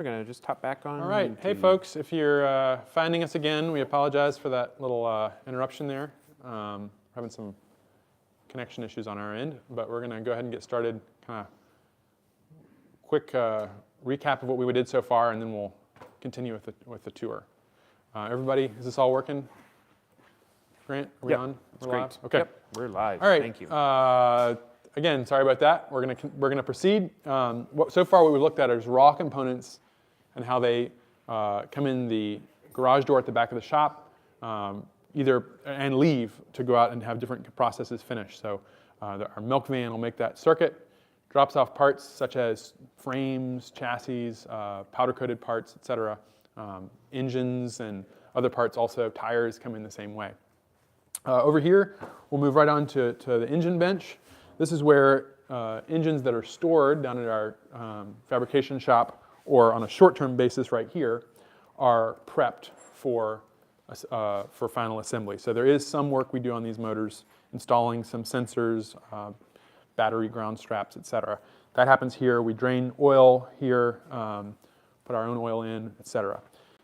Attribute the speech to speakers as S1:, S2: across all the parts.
S1: We're going to just hop back on.
S2: All right. Hey, folks. If you're finding us again, we apologize for that little interruption there. Having some connection issues on our end, but we're going to go ahead and get started. Kind of quick recap of what we did so far, and then we'll continue with the tour. Everybody, is this all working? Grant, are we on? We're live? Okay.
S1: Yep, we're live.
S2: All right.
S1: Thank you.
S2: Again, sorry about that. We're gonna proceed. So far, what we've looked at is raw components and how they come in the garage door at the back of the shop, and leave to go out and have different processes finished. So our milk van will make that circuit, drops off parts such as frames, chassis, powder-coated parts, etc. Engines and other parts also, tires come in the same way. Over here, we'll move right on to the engine bench. This is where engines that are stored down at our fabrication shop or on a short-term basis right here are prepped for final assembly. So there is some work we do on these motors, installing some sensors, battery ground straps, etc. That happens here. We drain oil here, put our own oil in, etc.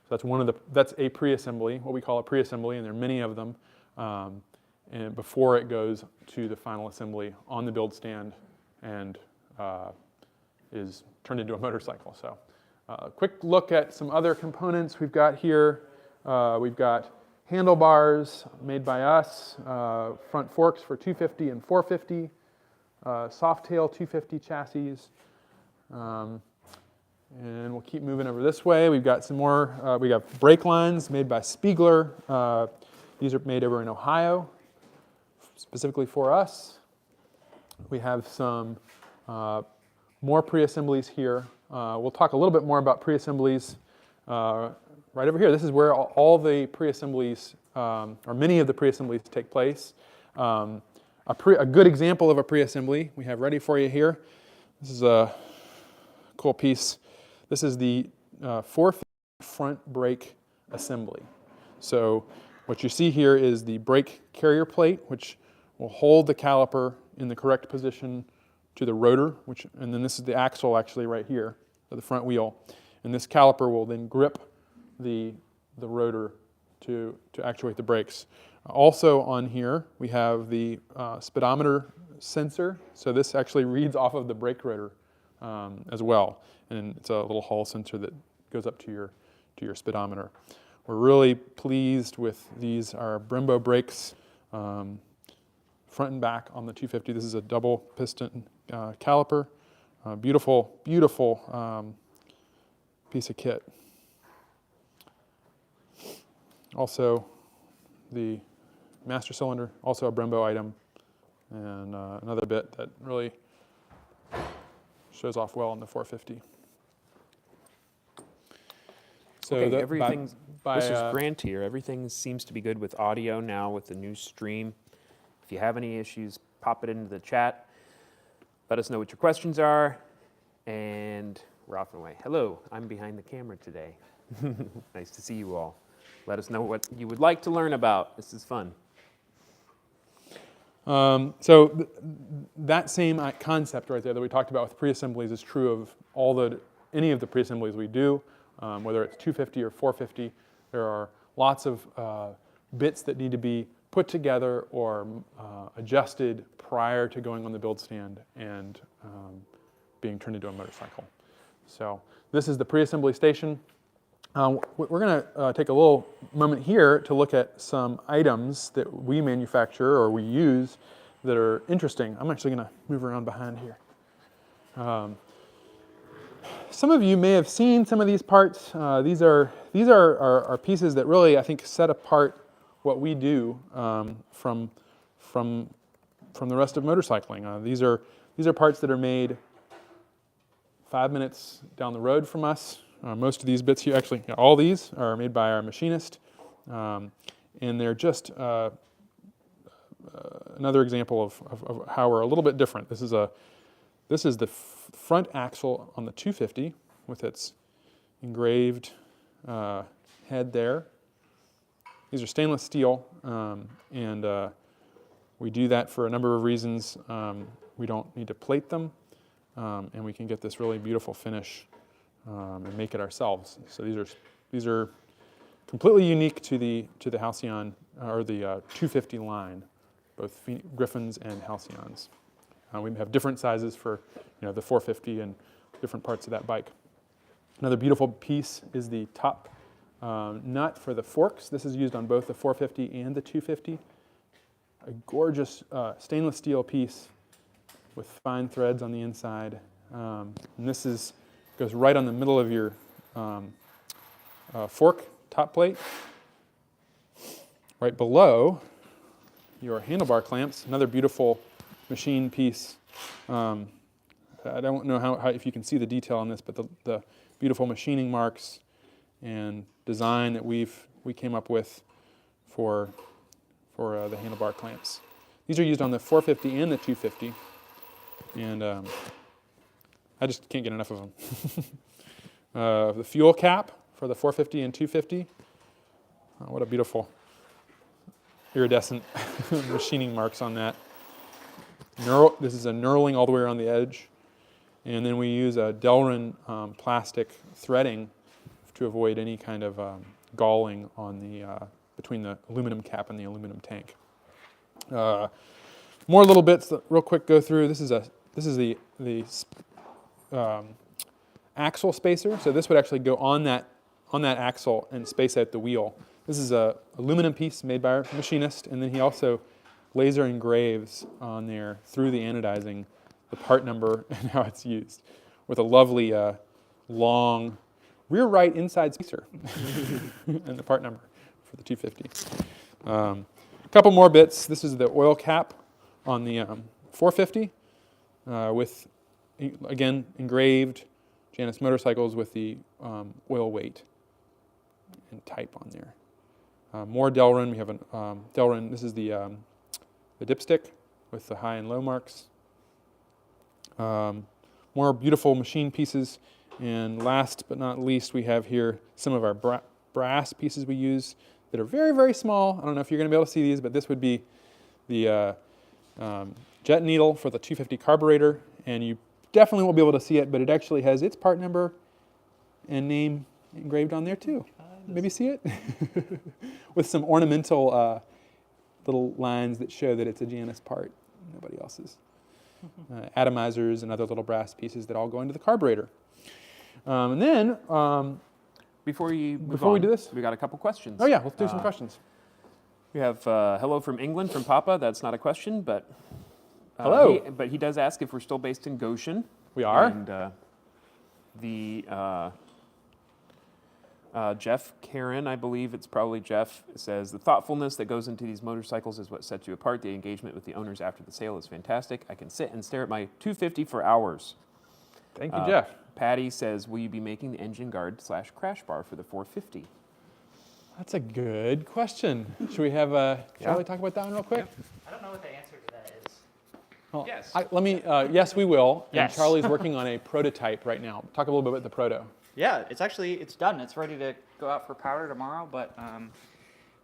S2: So that's a pre-assembly, what we call a pre-assembly, and there are many of them. And before it goes to the final assembly on the build stand and is turned into a motorcycle. So quick look at some other components we've got here. We've got handlebars made by us, front forks for 250 and 450, Softail 250 chassis. And we'll keep moving over this way. We've got some more, we got brake lines made by Spiegler. These are made over in Ohio, specifically for us. We have some more pre-assemblies here. We'll talk a little bit more about pre-assemblies right over here. This is where all the pre-assemblies, or many of the pre-assemblies take place. A good example of a pre-assembly we have ready for you here. This is a cool piece. This is the 450 front brake assembly. So what you see here is the brake carrier plate, which will hold the caliper in the correct position to the rotor, and then this is the axle actually right here, the front wheel. And this caliper will then grip the rotor to actuate the brakes. Also on here, we have the speedometer sensor. So this actually reads off of the brake rotor as well. And it's a little hall sensor that goes up to your speedometer. We're really pleased with these, our Brembo brakes, front and back on the 250. This is a double piston caliper. Beautiful, beautiful piece of kit. Also, the master cylinder, also a Brembo item, and another bit that really shows off well on the 450. So
S1: okay, everything. This is Grant here. Everything seems to be good with audio now with the new stream. If you have any issues, pop it into the chat. Let us know what your questions are, and we're off and away. Hello, I'm behind the camera today. Nice to see you all. Let us know what you would like to learn about. This is fun.
S2: So that same concept right there that we talked about with pre-assemblies is true of any of the pre-assemblies we do, whether it's 250 or 450. There are lots of bits that need to be put together or adjusted prior to going on the build stand and being turned into a motorcycle. So this is the pre-assembly station. We're going to take a little moment here to look at some items that we manufacture or we use that are interesting. I'm actually going to move around behind here. Some of you may have seen some of these parts. These are pieces that really, I think, set apart what we do from the rest of motorcycling. These are parts that are made 5 minutes down the road from us. Most of these bits here, actually, all these are made by our machinist, and they're just another example of how we're a little bit different. This is the front axle on the 250 with its engraved head there. These are stainless steel, and we do that for a number of reasons. We don't need to plate them, and we can get this really beautiful finish and make it ourselves. So these are completely unique to the Halcyon or the 250 line, both Griffons and Halcyons. We have different sizes for the 450 and different parts of that bike. Another beautiful piece is the top nut for the forks. This is used on both the 450 and the 250. A gorgeous stainless steel piece with fine threads on the inside. And this goes right on the middle of your fork top plate. Right below your handlebar clamps, another beautiful machine piece. I don't know how if you can see the detail on this, but the beautiful machining marks and design that we came up with for the handlebar clamps. These are used on the 450 and the 250, and I just can't get enough of them. The fuel cap for the 450 and 250. What a beautiful iridescent machining marks on that. This is a knurling all the way around the edge. And then we use a Delrin plastic threading to avoid any kind of galling on between the aluminum cap and the aluminum tank. More little bits that real quick go through. This is the axle spacer. So this would actually go on that axle and space out the wheel. This is a aluminum piece made by our machinist, and then he also laser engraves on there through the anodizing the part number and how it's used with a lovely long rear right inside spacer and the part number for the 250. A couple more bits. This is the oil cap on the 450 with, again, engraved Janus motorcycles with the oil weight and type on there. More Delrin. We have a Delrin. This is the dipstick with the high and low marks. More beautiful machine pieces. And last but not least, we have here some of our brass pieces we use that are very, very small. I don't know if you're going to be able to see these, but this would be the jet needle for the 250 carburetor. And you definitely won't be able to see it, but it actually has its part number and name engraved on there too. Maybe see it? With some ornamental little lines that show that it's a Janus part, nobody else's. Atomizers and other little brass pieces that all go into the carburetor. And then,
S1: before we
S2: do this,
S1: we got a couple questions.
S2: Oh yeah, let's do some questions.
S1: We have hello from England from Papa. That's not a question, but
S2: hello.
S1: But he does ask if we're still based in Goshen.
S2: We are.
S1: And Jeff Karen, I believe it's probably Jeff, says the thoughtfulness that goes into these motorcycles is what sets you apart. The engagement with the owners after the sale is fantastic. I can sit and stare at my 250 for hours.
S2: Thank you, Jeff.
S1: Patty says, will you be making the engine guard / crash bar for the 450?
S2: That's a good question. Should we have Charlie talk about that one real quick?
S3: I don't know what the answer to that is.
S2: Well,
S1: yes.
S2: Yes, we will.
S3: Yes.
S2: And Charlie's working on a prototype right now. Talk a little bit about the proto.
S3: Yeah, it's done. It's ready to go out for powder tomorrow, but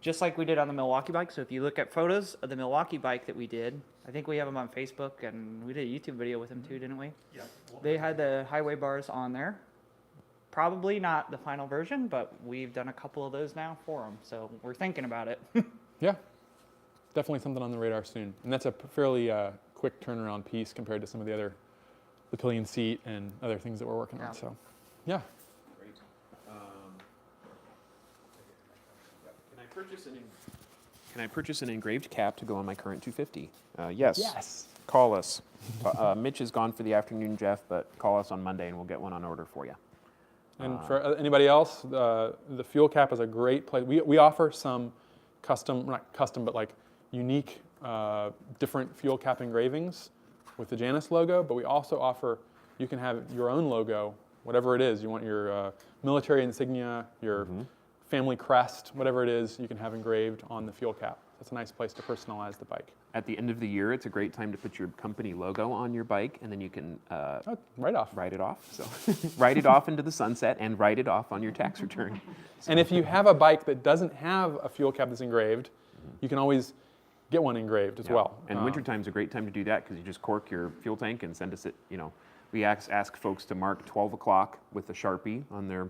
S3: just like we did on the Milwaukee bike. So if you look at photos of the Milwaukee bike that we did, I think we have them on Facebook, and we did a YouTube video with them too, didn't we? Yeah. They had the highway bars on there. Probably not the final version, but we've done a couple of those now for them, so we're thinking about it.
S2: Yeah, definitely something on the radar soon. And that's a fairly quick turnaround piece compared to some of the pillion seat and other things that we're working on. So, yeah.
S1: Great. Can I purchase an engraved cap to go on my current 250? Yes.
S2: Yes.
S1: Call us. Mitch is gone for the afternoon, Jeff, but call us on Monday and we'll get one on order for you.
S2: And for anybody else, the fuel cap is a great place. We offer some custom, not custom, but like unique, different fuel cap engravings with the Janus logo, but we also offer, you can have your own logo, whatever it is. You want your military insignia, your family crest, whatever it is, you can have engraved on the fuel cap. That's a nice place to personalize the bike.
S1: At the end of the year, it's a great time to put your company logo on your bike, and then you can
S2: write
S1: it off. So write it off into the sunset and write it off on your tax return.
S2: And if you have a bike that doesn't have a fuel cap that's engraved, you can always get one engraved as well.
S1: And wintertime's a great time to do that because you just cork your fuel tank and send us it, we ask folks to mark 12 o'clock with a Sharpie on their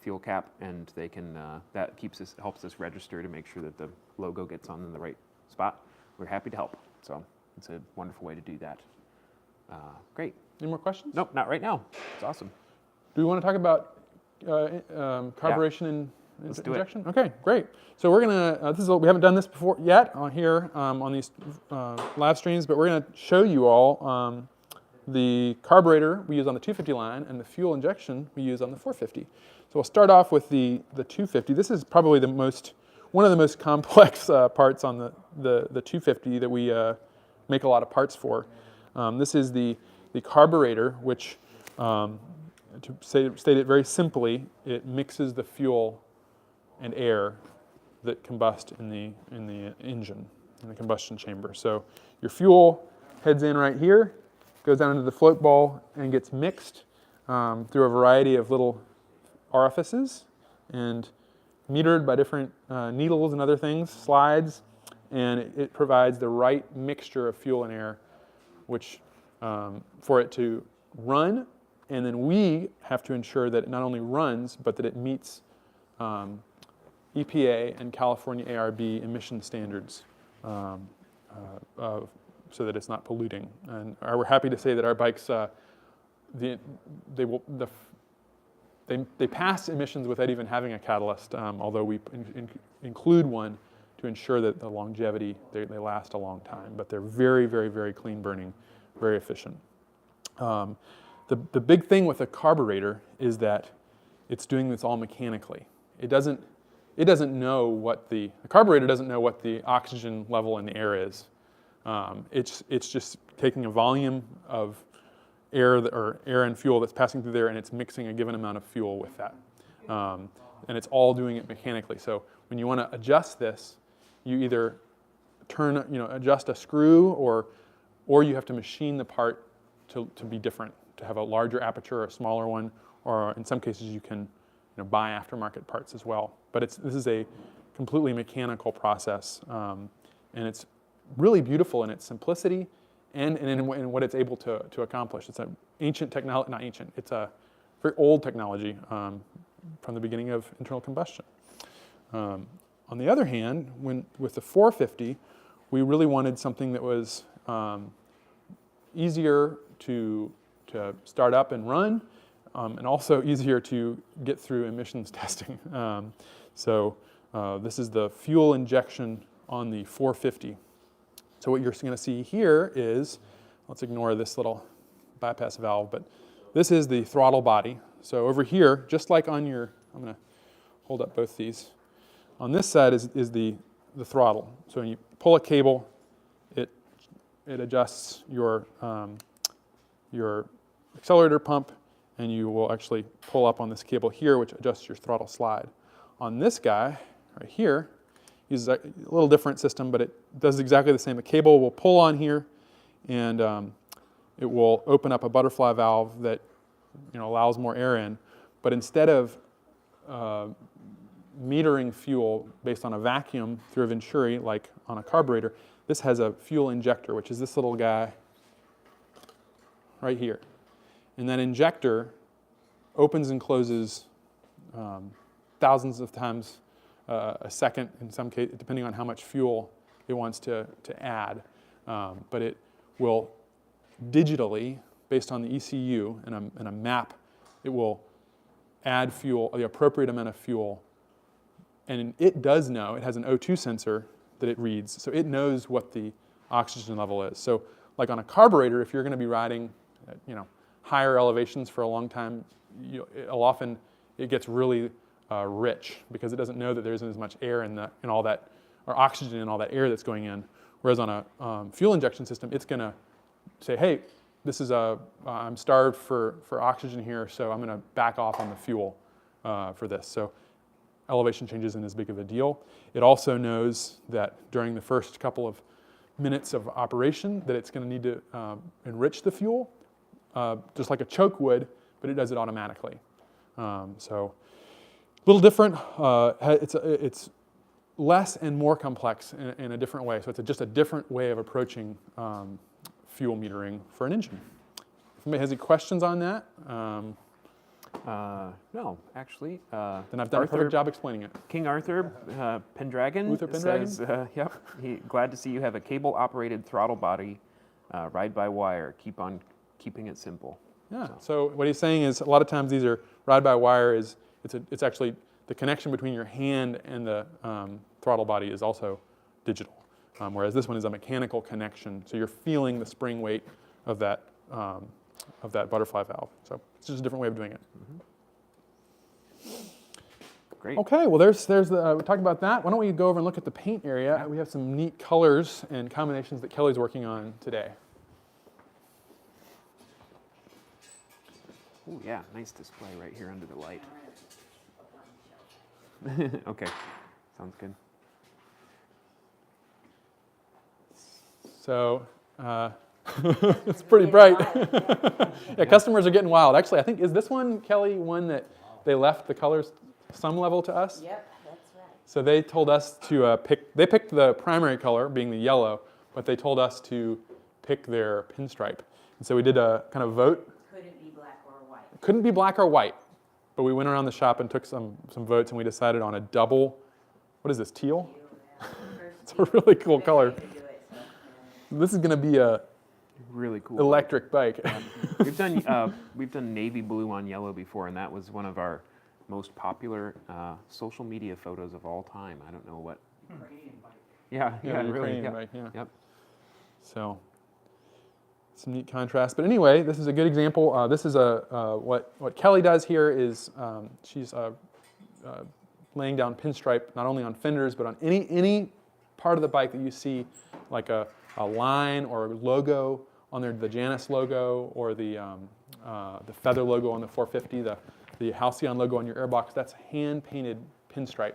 S1: fuel cap, and they can, that helps us register to make sure that the logo gets on in the right spot. We're happy to help. So it's a wonderful way to do that. Great.
S2: Any more questions?
S1: Nope, not right now. It's awesome.
S2: Do we want to talk about carburation and
S1: Let's do it.
S2: injection? Okay, great. So we're gonna, we haven't done this before yet on here on these live streams, but we're gonna show you all the carburetor we use on the 250 line and the fuel injection we use on the 450. So we'll start off with the 250. This is probably one of the most complex parts on the 250 that we make a lot of parts for. This is the carburetor, which, to state it very simply, it mixes the fuel and air that combust in the engine, in the combustion chamber. So your fuel heads in right here, goes down into the float ball, and gets mixed through a variety of little orifices and metered by different needles and other things, slides, and it provides the right mixture of fuel and air, which for it to run, and then we have to ensure that it not only runs, but that it meets EPA and California ARB emission standards so that it's not polluting. And we're happy to say that our bikes, they pass emissions without even having a catalyst, although we include one to ensure that the longevity, they last a long time. But they're very, very, very clean burning, very efficient. The big thing with a carburetor is that it's doing this all mechanically. It doesn't know what the carburetor doesn't know what the oxygen level in the air is. It's just taking a volume of air and fuel that's passing through there, and it's mixing a given amount of fuel with that. And it's all doing it mechanically. So when you want to adjust this, you either adjust a screw, or you have to machine the part to be different, to have a larger aperture or a smaller one, or in some cases you can buy aftermarket parts as well. But this is a completely mechanical process, and it's really beautiful in its simplicity and in what it's able to accomplish. It's an ancient technology, not ancient, it's a very old technology from the beginning of internal combustion. On the other hand, with the 450, we really wanted something that was easier to start up and run, and also easier to get through emissions testing. So this is the fuel injection on the 450. So what you're going to see here is, let's ignore this little bypass valve, but this is the throttle body. So over here, just like on your, I'm going to hold up both these. On this side is the throttle. So when you pull a cable, it adjusts your accelerator pump, and you will actually pull up on this cable here, which adjusts your throttle slide. On this guy right here, uses a little different system, but it does exactly the same. A cable will pull on here, and it will open up a butterfly valve that allows more air in. But instead of metering fuel based on a vacuum through a venturi, like on a carburetor, this has a fuel injector, which is this little guy right here. And that injector opens and closes thousands of times a second, in some cases, depending on how much fuel it wants to add. But it will digitally, based on the ECU and a map, it will add fuel, the appropriate amount of fuel. And it does know, it has an O2 sensor that it reads, so it knows what the oxygen level is. So like on a carburetor, if you're going to be riding at, higher elevations for a long time, often it gets really rich because it doesn't know that there isn't as much air in all that, or oxygen in all that air that's going in. Whereas on a fuel injection system, it's going to say, hey, this is I'm starved for oxygen here, so I'm going to back off on the fuel for this. So elevation change isn't as big of a deal. It also knows that during the first couple of minutes of operation that it's going to need to enrich the fuel, just like a choke would, but it does it automatically. So a little different. It's less and more complex in a different way. So it's just a different way of approaching fuel metering for an engine. anybody has any questions on that,
S1: No, actually.
S2: then I've done a perfect job explaining it.
S1: King Arthur Pendragon
S2: Uther Pendragon?
S1: says, yep, glad to see you have a cable-operated throttle body, ride-by-wire. Keep on keeping it simple.
S2: Yeah. So what he's saying is a lot of times these are ride-by-wire. It's actually the connection between your hand and the throttle body is also digital, whereas this one is a mechanical connection. So you're feeling the spring weight of that butterfly valve. So it's just a different way of doing it.
S1: Great.
S2: Okay, well, there's we talked about that. Why don't we go over and look at the paint area? We have some neat colors and combinations that Kelly's working on today.
S1: Oh yeah, nice display right here under the light. Okay, sounds good.
S2: So it's pretty bright. Yeah, customers are getting wild. Actually, I think, is this one, Kelly, one that they left the colors some level to us?
S4: Yep, that's right.
S2: So they told us to they picked the primary color, being the yellow, but they told us to pick their pinstripe. And so we did a kind of vote.
S4: Couldn't be black or white.
S2: Couldn't be black or white, but we went around the shop and took some votes, and we decided on a double, what is this, teal? It's a really cool color. This is going to be a
S1: Really cool.
S2: electric bike.
S1: We've done navy blue on yellow before, and that was one of our most popular social media photos of all time. I don't know what. Yeah, really.
S2: Ukrainian
S1: Yeah.
S2: bike, yeah.
S1: Yep.
S2: So some neat contrast. But anyway, this is a good example. This is what Kelly does here is she's laying down pinstripe not only on fenders but on any part of the bike that you see like a line or a logo on there, the Janus logo or the feather logo on the 450, the Halcyon logo on your airbox. That's hand painted pinstripe.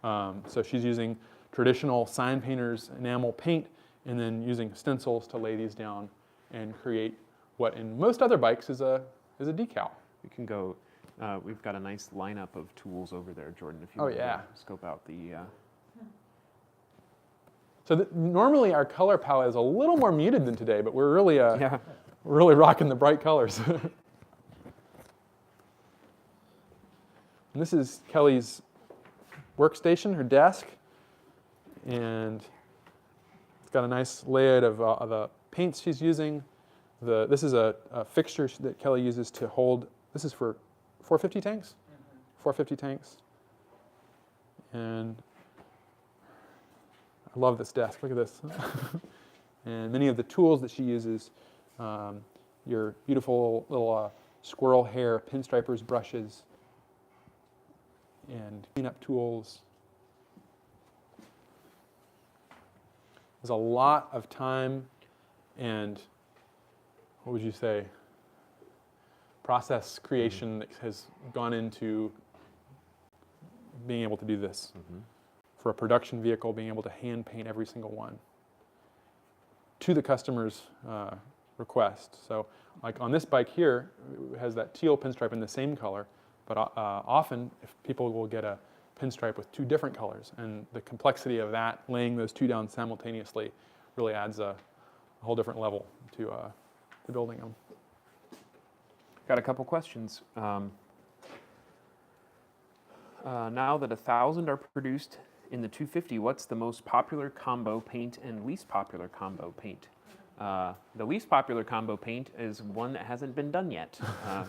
S2: So she's using traditional sign painter's enamel paint and then using stencils to lay these down and create what in most other bikes is a decal.
S1: We can go. We've got a nice lineup of tools over there, Jordan. If you
S2: Oh,
S1: want
S2: yeah.
S1: to scope out the.
S2: So normally our color palette is a little more muted than today, but we're really
S1: Yeah.
S2: we're really rocking the bright colors. And this is Kelly's workstation, her desk, and it's got a nice layout of the paints she's using. This is a fixture that Kelly uses to hold. This is for 450 tanks. 450 tanks. And I love this desk. Look at this. And many of the tools that she uses, your beautiful little squirrel hair pinstripers brushes and cleanup tools. There's a lot of time and, what would you say, process creation that has gone into being able to do this. For a production vehicle, being able to hand paint every single one to the customer's request. So like on this bike here, it has that teal pinstripe in the same color, but often if people will get a pinstripe with two different colors, and the complexity of that, laying those two down simultaneously, really adds a whole different level to building them.
S1: Got a couple questions. Now that 1,000 are produced in the 250, what's the most popular combo paint and least popular combo paint? The least popular combo paint is one that hasn't been done yet.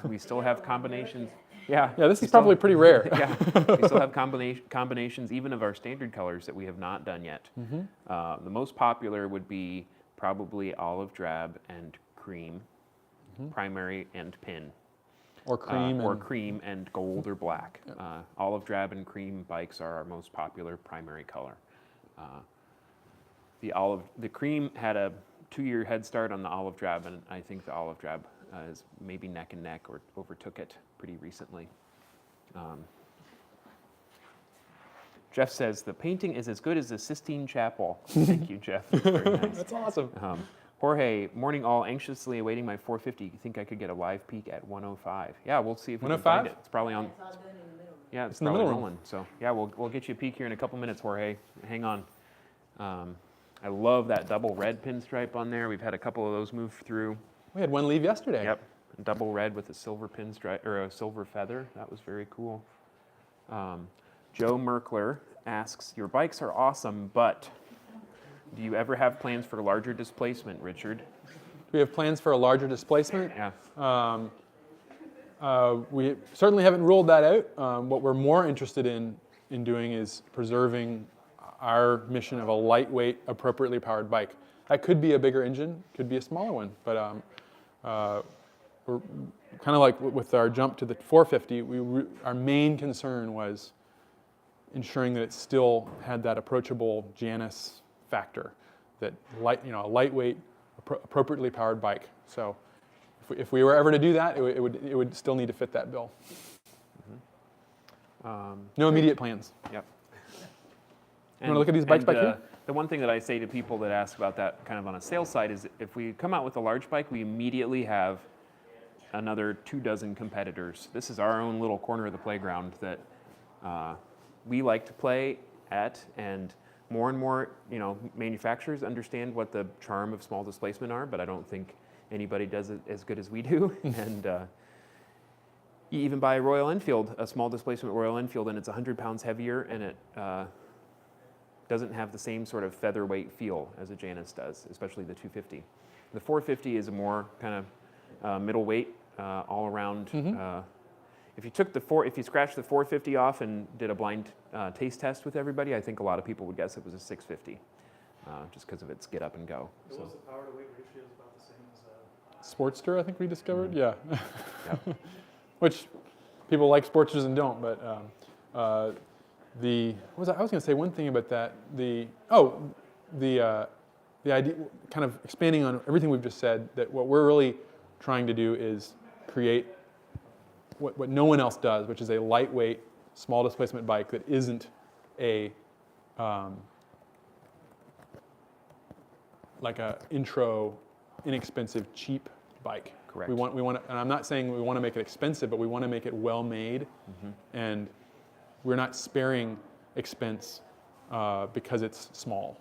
S1: We still have combinations. Yeah,
S2: this is probably pretty rare.
S1: Yeah, we still have combinations even of our standard colors that we have not done yet. The most popular would be probably olive drab and cream, primary and pin.
S2: Or cream.
S1: Cream and gold or black. Olive drab and cream bikes are our most popular primary color. The cream had a 2-year head start on the olive drab, and I think the olive drab is maybe neck and neck or overtook it pretty recently. Jeff says the painting is as good as the Sistine Chapel. Thank you, Jeff. Very nice.
S2: That's awesome.
S1: Jorge, morning all, anxiously awaiting my 450. You think I could get a live peek at 105? Yeah, we'll see if we can find
S2: 105?
S1: it. It's probably on.
S4: It's all done in the middle.
S1: Yeah, it's
S2: in the
S1: probably
S2: middle.
S1: rolling. So yeah, we'll get you a peek here in a couple minutes, Jorge. Hang on. I love that double red pinstripe on there. We've had a couple of those move through.
S2: We had one leave yesterday.
S1: Yep. double red with a silver pinstripe or a silver feather. That was very cool. Joe Merkler asks, your bikes are awesome, but do you ever have plans for larger displacement, Richard?
S2: Do we have plans for a larger displacement?
S1: Yeah.
S2: We certainly haven't ruled that out. What we're more interested in doing is preserving our mission of a lightweight, appropriately powered bike. That could be a bigger engine, could be a smaller one, but we're kind of like with our jump to the 450, our main concern was ensuring that it still had that approachable Janus factor, that a lightweight, appropriately powered bike. So if we were ever to do that, it would still need to fit that bill. No immediate plans.
S1: Yep.
S2: You want to look at these bikes back here?
S1: The one thing that I say to people that ask about that kind of on a sales side is if we come out with a large bike, we immediately have another 24 competitors. This is our own little corner of the playground that we like to play at, and more, manufacturers understand what the charm of small displacement are, but I don't think anybody does it as good as we do. And you even buy a Royal Enfield, a small displacement Royal Enfield, and it's 100 pounds heavier, and it doesn't have the same sort of featherweight feel as a Janus does, especially the 250. The 450 is a more kind of middleweight, all around. If you scratched the 450 off and did a blind taste test with everybody, I think a lot of people would guess it was a 650, just because of its get up and go.
S5: So was the power to weight ratio is about the same as
S2: Sportster, I think we discovered. Yeah. Which people like Sportsters and don't, but I was going to say one thing about that. The idea, kind of expanding on everything we've just said, that what we're really trying to do is create what no one else does, which is a lightweight, small displacement bike that isn't a like a intro, inexpensive, cheap bike.
S1: Correct.
S2: We want to, and I'm not saying we want to make it expensive, but we want to make it well made, and we're not sparing expense because it's small.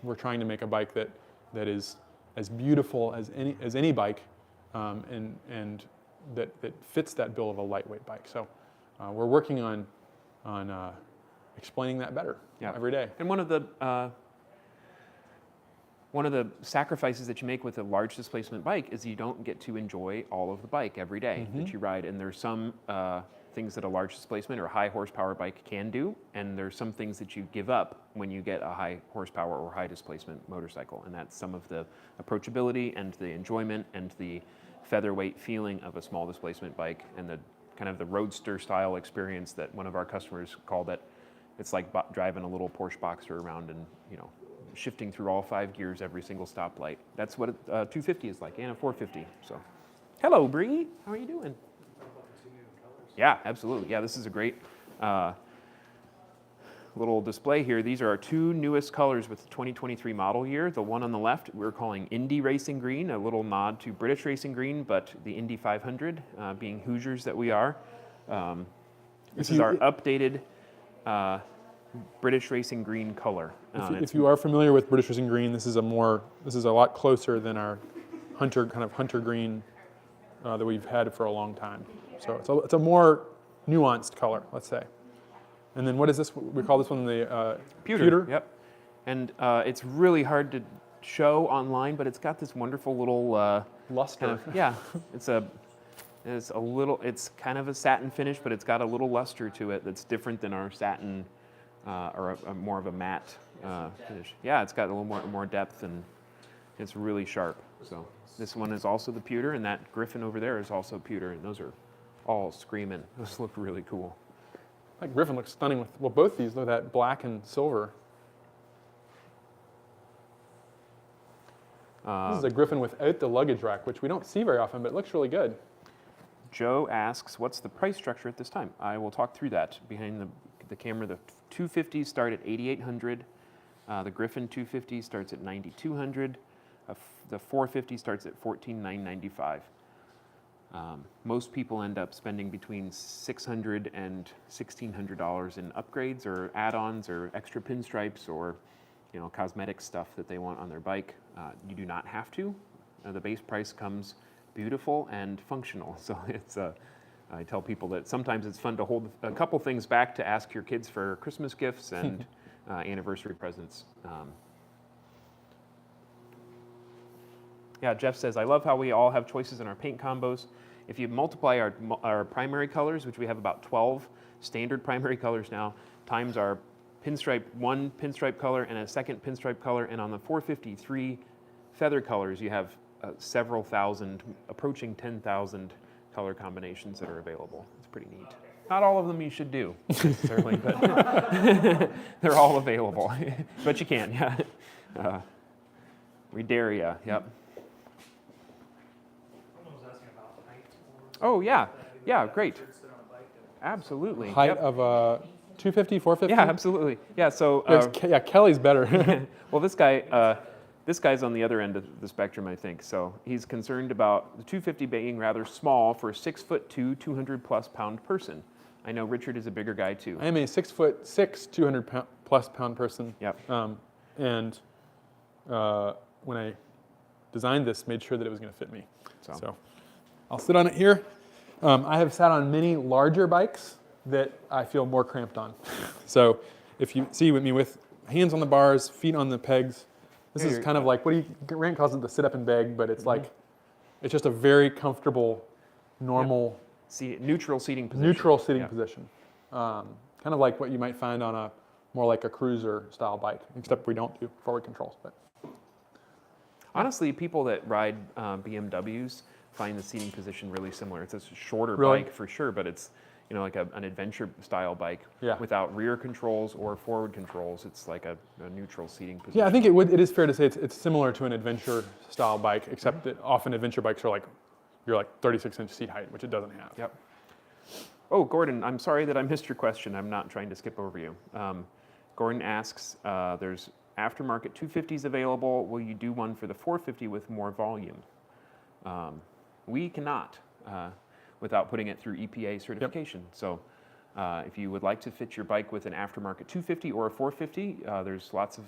S2: We're trying to make a bike that is as beautiful as any bike, and that fits that bill of a lightweight bike. So we're working on explaining that better every day.
S1: And one of the sacrifices that you make with a large displacement bike is you don't get to enjoy all of the bike every day that you ride. And there's some things that a large displacement or high horsepower bike can do, and there's some things that you give up when you get a high horsepower or high displacement motorcycle. And that's some of the approachability and the enjoyment and the featherweight feeling of a small displacement bike, and the kind of the roadster style experience that one of our customers called it. It's like driving a little Porsche Boxer around and, shifting through all 5 gears every single stoplight. That's what a 250 is like, and a 450. So, hello, Bree. How are you doing? Yeah, absolutely. Yeah, this is a great little display here. These are our two newest colors with the 2023 model year. The one on the left we're calling Indy Racing Green, a little nod to British Racing Green, but the Indy 500, being Hoosiers that we are. This is our updated British Racing Green color.
S2: If you are familiar with British Racing Green, this is a lot closer than our hunter green that we've had for a long time. So it's a more nuanced color, let's say. And then what is this? We call this one the pewter.
S1: Yep. And it's really hard to show online, but it's got this wonderful little
S2: luster.
S1: It's kind of a satin finish, but it's got a little luster to it that's different than our satin or a more of a matte finish. Yeah, it's got a little more depth, and it's really sharp. So this one is also the pewter, and that Griffin over there is also pewter, and those are all screaming. Those look really cool.
S2: That Griffin looks stunning with, both these, look at that black and silver. This is a Griffin without the luggage rack, which we don't see very often, but it looks really good.
S1: Joe asks, what's the price structure at this time? I will talk through that behind the camera. The 250s start at $8,800. The Griffin 250 starts at $9,200. The 450 starts at $14,995. Most people end up spending between $600 and $1,600 in upgrades or add-ons or extra pinstripes or cosmetic stuff that they want on their bike. You do not have to. The base price comes beautiful and functional. So it's I tell people that sometimes it's fun to hold a couple things back to ask your kids for Christmas gifts and anniversary presents. Yeah, Jeff says, I love how we all have choices in our paint combos. If you multiply our primary colors, which we have about 12 standard primary colors now, times our one pinstripe color and a second pinstripe color, and on the 453 feather colors, you have several thousand, approaching 10,000 color combinations that are available. It's pretty neat. Not all of them you should do, necessarily, but they're all available. But you can, yeah. We dare ya, yep.
S5: Someone was asking about height.
S1: Oh, yeah, yeah, great.
S5: Sit on a bike and
S1: Absolutely.
S2: Height
S1: Yep.
S2: of 250, 450?
S1: Yeah, absolutely. Yeah, so
S2: Yeah, Kelly's better.
S1: well, this guy's on the other end of the spectrum, I think. So he's concerned about the 250 being rather small for a 6'2", 200+ pound person. I know Richard is a bigger guy too.
S2: I am a 6'6", 200+ pound person.
S1: Yep.
S2: And when I designed this, made sure that it was going to fit me. So I'll sit on it here. I have sat on many larger bikes that I feel more cramped on. So if you see me with hands on the bars, feet on the pegs, this is kind of like, Grant calls it the sit up and beg, but it's like, it's just a very comfortable, normal,
S1: Neutral seating position.
S2: neutral sitting
S1: Yeah.
S2: position. Kind of like what you might find on a more like a cruiser style bike, except we don't do forward controls. But
S1: Honestly, people that ride BMWs find the seating position really similar. It's a shorter
S2: Really?
S1: bike for sure, but it's like an adventure style bike
S2: Yeah.
S1: without rear controls or forward controls. It's like a neutral seating position.
S2: yeah, I think it is fair to say it's similar to an adventure style bike, except that often adventure bikes are you're 36-inch seat height, which it doesn't have.
S1: Yep. Oh, Gordon, I'm sorry that I missed your question. I'm not trying to skip over you. Gordon asks, there's aftermarket 250s available. Will you do one for the 450 with more volume? We cannot without putting it through EPA certification. Yep. So if you would like to fit your bike with an aftermarket 250 or a 450, there's lots of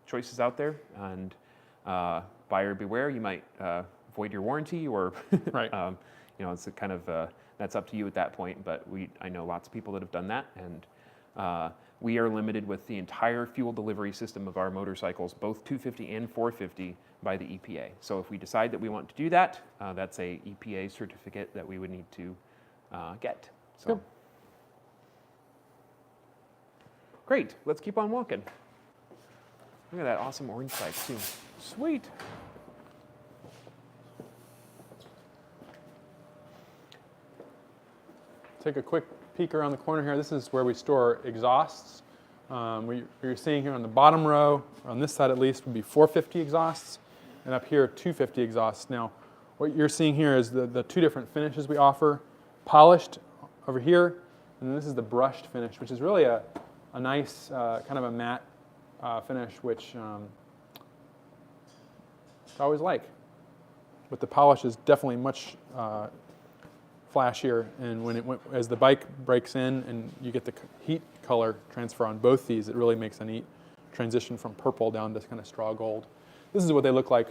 S1: choices out there. And buyer beware, you might void your warranty or
S2: Right.
S1: it's a kind of that's up to you at that point. But I know lots of people that have done that, and we are limited with the entire fuel delivery system of our motorcycles, both 250 and 450, by the EPA. So if we decide that we want to do that, that's a EPA certificate that we would need to get. So.
S2: Good.
S1: Great. Let's keep on walking. Look at that awesome orange bike too. Sweet.
S2: Take a quick peek around the corner here. This is where we store exhausts. What you're seeing here on the bottom row, or on this side at least, would be 450 exhausts, and up here 250 exhausts. Now, what you're seeing here is the two different finishes we offer. Polished over here, and then this is the brushed finish, which is really a nice kind of a matte finish, which I always like. But the polish is definitely much flashier, and as the bike breaks in and you get the heat color transfer on both these, it really makes a neat transition from purple down to kind of straw gold. This is what they look like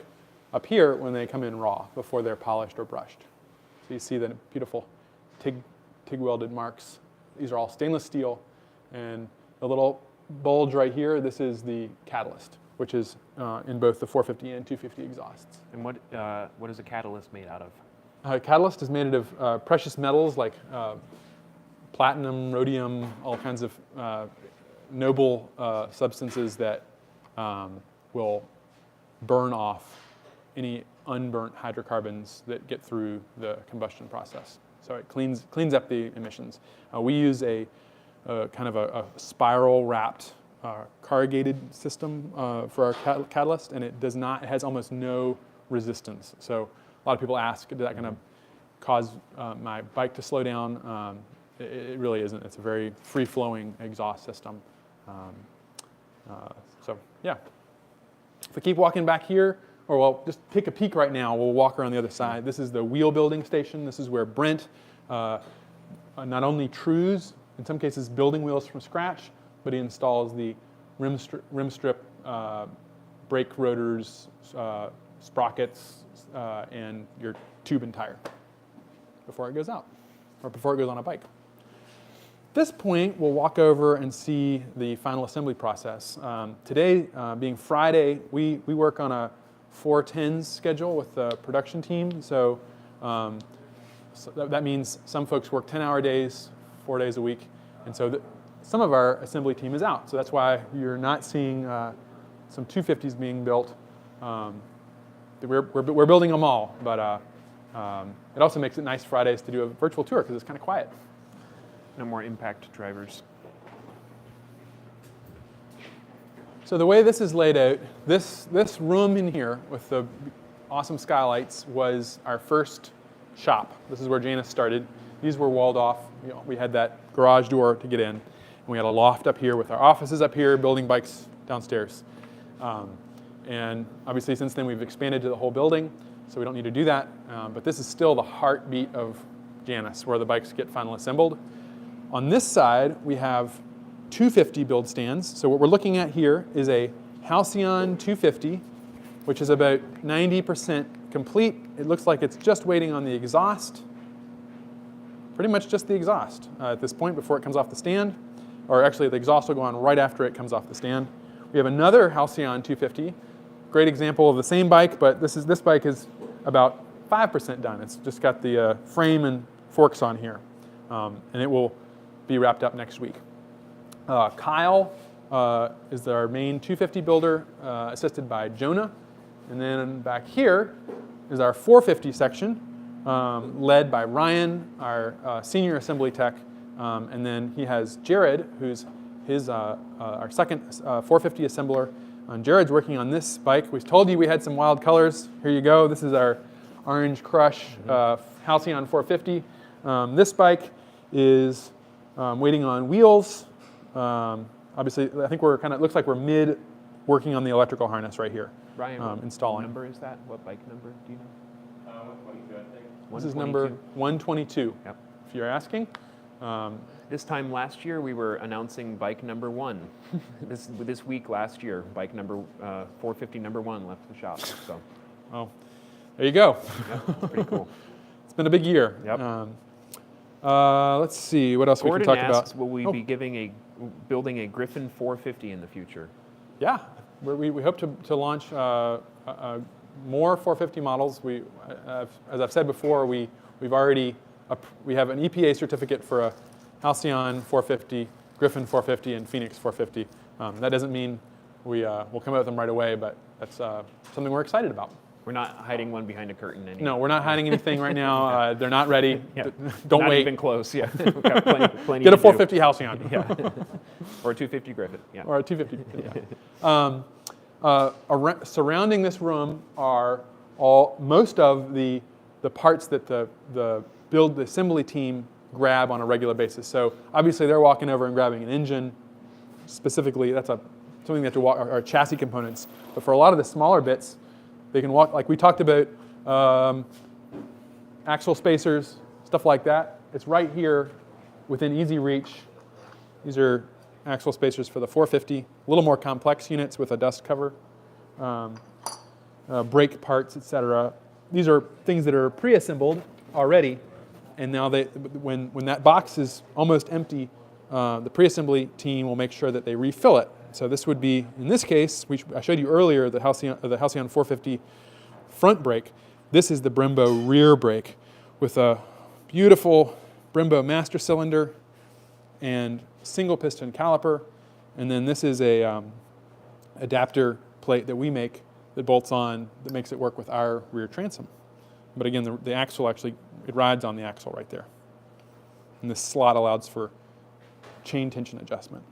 S2: up here when they come in raw, before they're polished or brushed. So you see the beautiful TIG welded marks. These are all stainless steel, and the little bulge right here, this is the catalyst, which is in both the 450 and 250 exhausts.
S1: And what is a catalyst made out of?
S2: Catalyst is made of precious metals like platinum, rhodium, all kinds of noble substances that will burn off any unburnt hydrocarbons that get through the combustion process. So it cleans up the emissions. We use a kind of a spiral wrapped corrugated system for our catalyst, and it has almost no resistance. So a lot of people ask, is that going to cause my bike to slow down? It really isn't. It's a very free-flowing exhaust system. So yeah. If we keep walking back here, just take a peek right now, we'll walk around the other side. This is the wheel building station. This is where Brent not only trues, in some cases building wheels from scratch, but he installs the rim strip, brake rotors, sprockets, and your tube and tire before it goes out, or before it goes on a bike. At this point, we'll walk over and see the final assembly process. Today, being Friday, we work on a 4-10s schedule with the production team. So, that means some folks work 10-hour days, 4 days a week. And so some of our assembly team is out. So that's why you're not seeing some 250s being built. We're building them all, but it also makes it nice Fridays to do a virtual tour because it's kind of quiet.
S1: No more impact drivers.
S2: So the way this is laid out, this room in here with the awesome skylights was our first shop. This is where Janus started. These were walled off. We had that garage door to get in. And we had a loft up here with our offices up here, building bikes downstairs. And obviously since then we've expanded to the whole building, so we don't need to do that. But this is still the heartbeat of Janus, where the bikes get final assembled. On this side, we have 250 build stands. So what we're looking at here is a Halcyon 250, which is about 90% complete. It looks like it's just waiting on the exhaust. Pretty much just the exhaust at this point before it comes off the stand. Or actually, the exhaust will go on right after it comes off the stand. We have another Halcyon 250. Great example of the same bike, but this bike is about 5% done. It's just got the frame and forks on here. And it will be wrapped up next week. Kyle is our main 250 builder, assisted by Jonah. And then back here is our 450 section, led by Ryan, our senior assembly tech. And then he has Jared, who's our second 450 assembler. Jared's working on this bike. We told you we had some wild colors. Here you go. This is our Orange Crush Halcyon 450. This bike is waiting on wheels. Obviously, I think looks like we're mid working on the electrical harness right here.
S1: Ryan, what
S2: installing.
S1: number is that? What bike number do you know?
S5: 122, I think.
S2: This is number 122,
S1: Yep.
S2: if you're asking.
S1: This time last year, we were announcing bike number 1. This week last year, bike number 450 number 1 left the shop. So,
S2: Well, there you go.
S1: yep, it's pretty cool.
S2: It's been a big year.
S1: Yep.
S2: Let's see what else
S1: Gordon
S2: we can talk
S1: asks,
S2: about.
S1: will we be building a Griffin 450 in the future?
S2: Yeah, we hope to launch more 450 models. As I've said before, we have an EPA certificate for a Halcyon 450, Griffin 450, and Phoenix 450. That doesn't mean we'll come out with them right away, but that's something we're excited about.
S1: We're not hiding one behind a curtain anymore.
S2: No, we're not hiding anything right now. They're not ready.
S1: Yeah.
S2: Don't
S1: Not
S2: wait.
S1: even close, yeah. We've got plenty
S2: Get a
S1: to do.
S2: 450 Halcyon.
S1: Yeah. Or a 250 Griffin, yeah.
S2: Or a 250. Yeah. Surrounding this room are most of the parts that the assembly team grab on a regular basis. So obviously they're walking over and grabbing an engine. Specifically, that's something they have to walk, are chassis components. But for a lot of the smaller bits, they can walk, like we talked about, axle spacers, stuff like that. It's right here within easy reach. These are axle spacers for the 450, a little more complex units with a dust cover, brake parts, etc. These are things that are pre-assembled already, and now when that box is almost empty, the pre-assembly team will make sure that they refill it. So this would be, in this case, I showed you earlier the Halcyon 450 front brake. This is the Brembo rear brake with a beautiful Brembo master cylinder and single piston caliper. And then this is a adapter plate that we make that bolts on that makes it work with our rear transom. But again, the axle actually, it rides on the axle right there. And this slot allows for chain tension adjustment.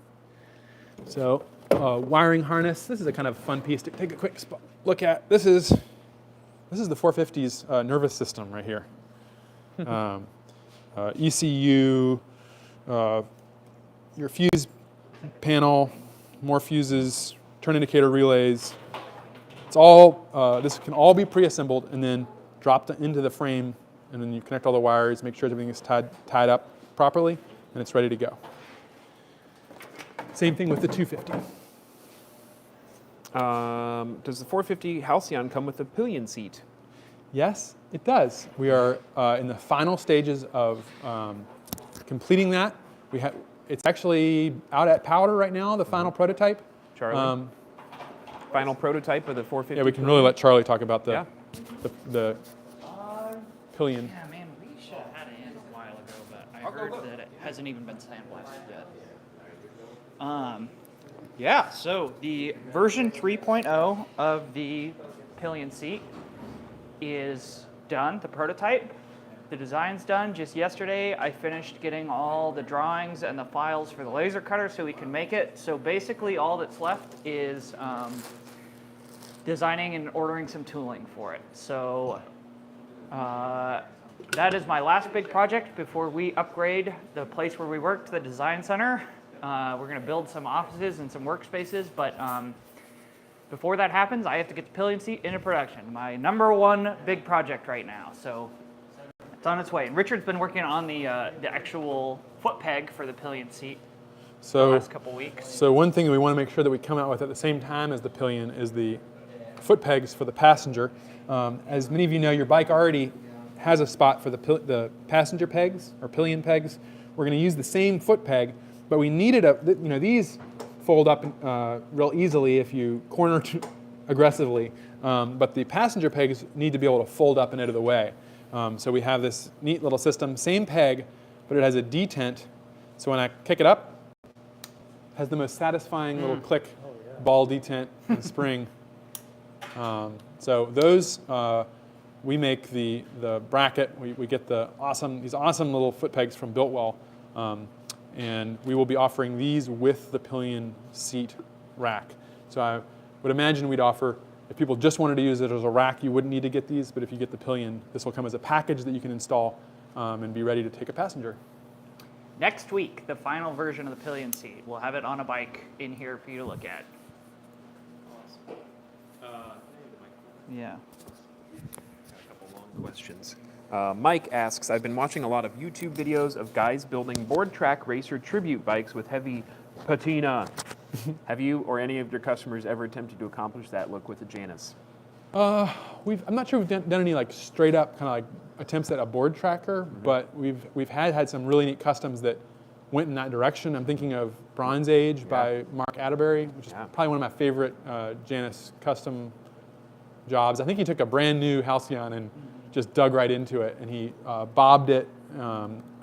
S2: So wiring harness, this is a kind of fun piece to take a quick look at. This is the 450's nervous system right here. ECU, your fuse panel, more fuses, turn indicator relays. It's all, this can all be pre-assembled and then dropped into the frame, and then you connect all the wires, make sure everything is tied up properly, and it's ready to go. Same thing with the 250.
S1: Does the 450 Halcyon come with a pillion seat?
S2: Yes, it does. We are in the final stages of completing that. It's actually out at powder right now, the final prototype.
S1: Charlie? Final prototype of the 450?
S2: Yeah, we can really let Charlie talk about
S1: Yeah.
S2: the pillion.
S3: Yeah, man, we should have had it in a while ago, but I heard that it hasn't even been sandblasted yet. Yeah, so the version 3.0 of the pillion seat is done, the prototype. The design's done. Just yesterday, I finished getting all the drawings and the files for the laser cutter so we can make it. So basically, all that's left is designing and ordering some tooling for it. So that is my last big project before we upgrade the place where we work to the design center. We're going to build some offices and some workspaces, but before that happens, I have to get the pillion seat into production. My #1 big project right now. So it's on its way. And Richard's been working on the actual foot peg for the pillion seat the last couple weeks.
S2: So one thing we want to make sure that we come out with at the same time as the pillion is the foot pegs for the passenger. As many of you know, your bike already has a spot for the passenger pegs or pillion pegs. We're going to use the same foot peg, but we needed these fold up real easily if you corner aggressively, but the passenger pegs need to be able to fold up and out of the way. So we have this neat little system, same peg, but it has a detent. So when I kick it up, it has the most satisfying little click, ball detent and spring. So those, we make the bracket. We get these awesome little foot pegs from Biltwell, and we will be offering these with the pillion seat rack. So I would imagine we'd offer, if people just wanted to use it as a rack, you wouldn't need to get these, but if you get the pillion, this will come as a package that you can install and be ready to take a passenger.
S3: Next week, the final version of the pillion seat. We'll have it on a bike in here for you to look at. Yeah.
S1: Got a couple long questions. Mike asks, I've been watching a lot of YouTube videos of guys building board track racer tribute bikes with heavy patina. Have you or any of your customers ever attempted to accomplish that look with the Janus?
S2: I'm not sure we've done any like straight up kind of like attempts at a board tracker, but we've had some really neat customs that went in that direction. I'm thinking of Bronze Age by Mark Atterbury, which is probably one of my favorite Janus custom jobs. I think he took a brand new Halcyon and just dug right into it, and he bobbed it,